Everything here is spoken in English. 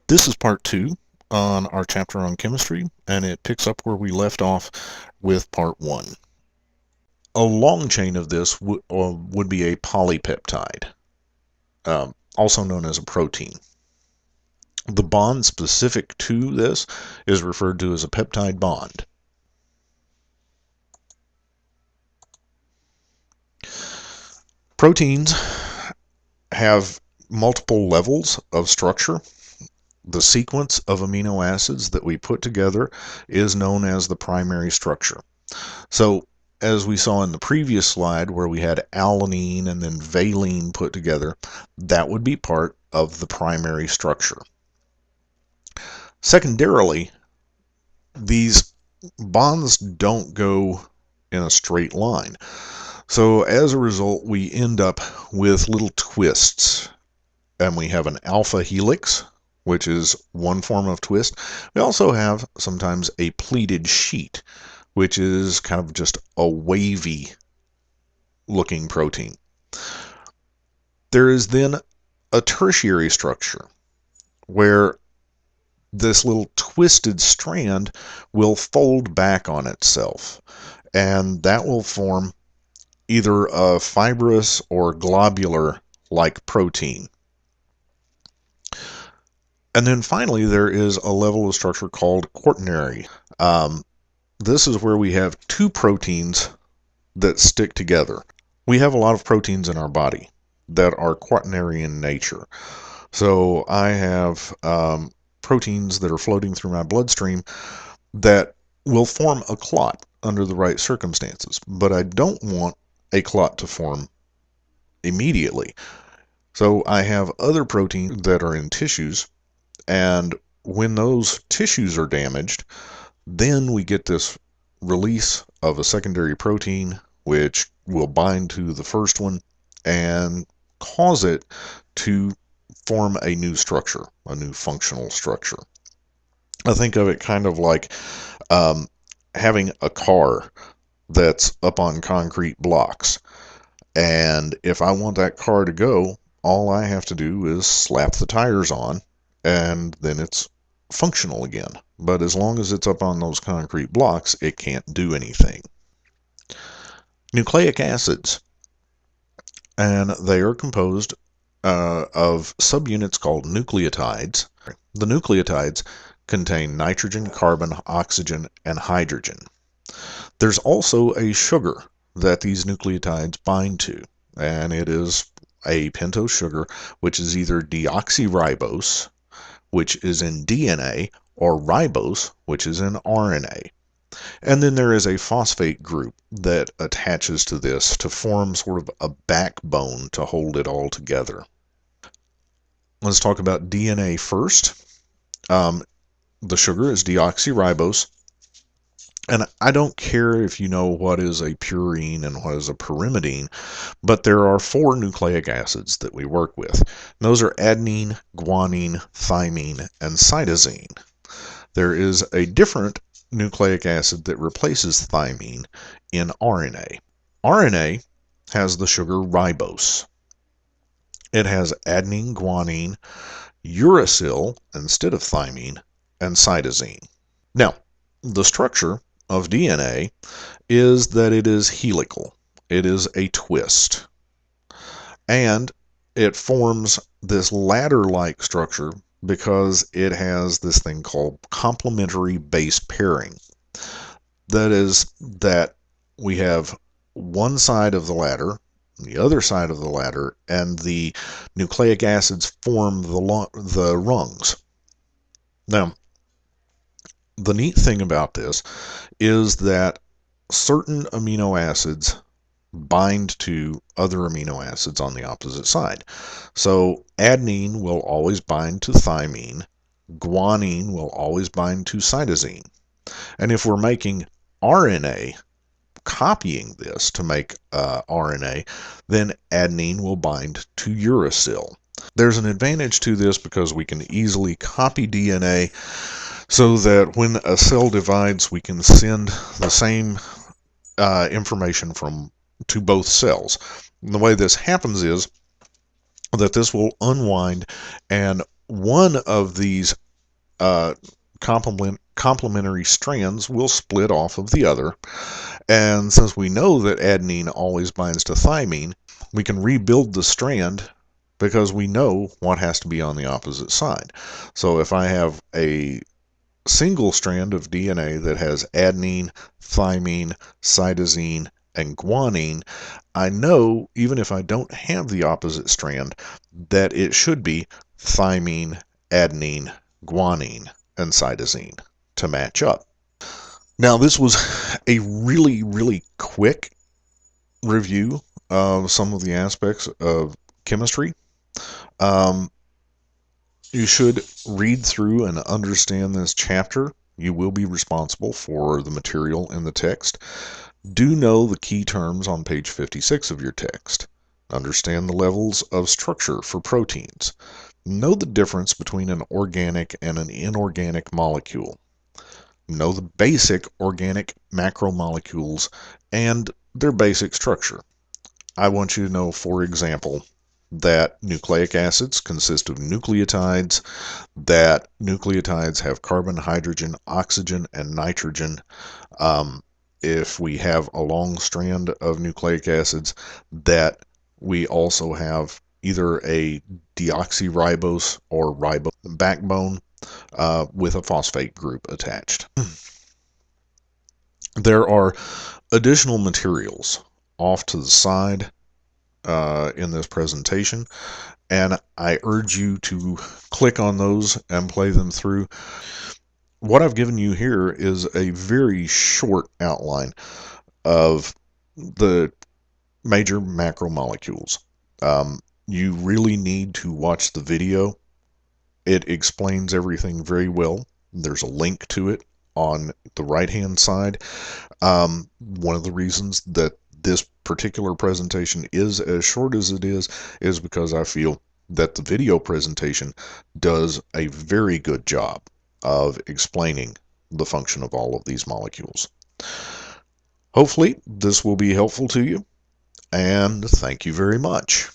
This is part 2 on our chapter on chemistry, and it picks up where we left off with part 1. A long chain of this would be a polypeptide, also known as a protein. The bond specific to this is referred to as a peptide bond. Proteins have multiple levels of structure. The sequence of amino acids that we put together is known as the primary structure. So, as we saw in the previous slide where we had alanine and then valine put together, that would be part of the primary structure. Secondarily, these bonds don't go in a straight line. So as a result, we end up with little twists. And we have an alpha helix, which is one form of twist. We also have sometimes a pleated sheet, which is kind of just a wavy looking protein. There is then a tertiary structure where this little twisted strand will fold back on itself, and that will form either a fibrous or globular like protein. And then finally, there is a level of structure called quaternary. This is where we have two proteins that stick together. We have a lot of proteins in our body that are quaternary in nature. So I have proteins that are floating through my bloodstream that will form a clot under the right circumstances, but I don't want a clot to form immediately. So I have other proteins that are in tissues, and when those tissues are damaged, then we get this release of a secondary protein which will bind to the first one and cause it to form a new structure, a new functional structure. I think of it kind of like having a car that's up on concrete blocks. And if I want that car to go, all I have to do is slap the tires on, and then it's functional again. But as long as it's up on those concrete blocks, it can't do anything. Nucleic acids, and they are composed of subunits called nucleotides. The nucleotides contain nitrogen, carbon, oxygen, and hydrogen. There's also a sugar that these nucleotides bind to, and it is a pentose sugar, which is either deoxyribose, which is in DNA, or ribose, which is in RNA. And then there is a phosphate group that attaches to this to form sort of a backbone to hold it all together. Let's talk about DNA first. The sugar is deoxyribose. And I don't care if you know what is a purine and what is a pyrimidine, but there are 4 nucleic acids that we work with. And those are adenine, guanine, thymine, and cytosine. There is a different nucleic acid that replaces thymine in RNA. RNA has the sugar ribose. It has adenine, guanine, uracil instead of thymine, and cytosine. Now, the structure of DNA is that it is helical. It is a twist. And it forms this ladder-like structure because it has this thing called complementary base pairing. That is that we have one side of the ladder, the other side of the ladder, and the nucleic acids form the rungs. Now, the neat thing about this is that certain amino acids bind to other amino acids on the opposite side. So adenine will always bind to thymine, guanine will always bind to cytosine. And if we're making RNA, copying this to make RNA, then adenine will bind to uracil. There's an advantage to this because we can easily copy DNA so that when a cell divides, we can send the same information to both cells. And the way this happens is that this will unwind, and one of these uh, complementary strands will split off of the other. And since we know that adenine always binds to thymine, we can rebuild the strand because we know what has to be on the opposite side. So if I have a single strand of DNA that has adenine, thymine, cytosine, and guanine, I know, even if I don't have the opposite strand, that it should be thymine, adenine, guanine, and cytosine to match up. Now, this was a really, really quick review of some of the aspects of chemistry. Um, you should read through and understand this chapter. You will be responsible for the material in the text. Do know the key terms on page 56 of your text. Understand the levels of structure for proteins. Know the difference between an organic and an inorganic molecule. Know the basic organic macromolecules and their basic structure. I want you to know, for example, that nucleic acids consist of nucleotides, that nucleotides have carbon, hydrogen, oxygen, and nitrogen. If we have a long strand of nucleic acids, that we also have either a deoxyribose or ribose backbone with a phosphate group attached. There are additional materials off to the side in this presentation, and I urge you to click on those and play them through. What I've given you here is a very short outline of the major macromolecules. You really need to watch the video. It explains everything very well. There's a link to it on the right-hand side. One of the reasons that this particular presentation is as short as it is because I feel that the video presentation does a very good job of explaining the function of all of these molecules. Hopefully, this will be helpful to you, and thank you very much.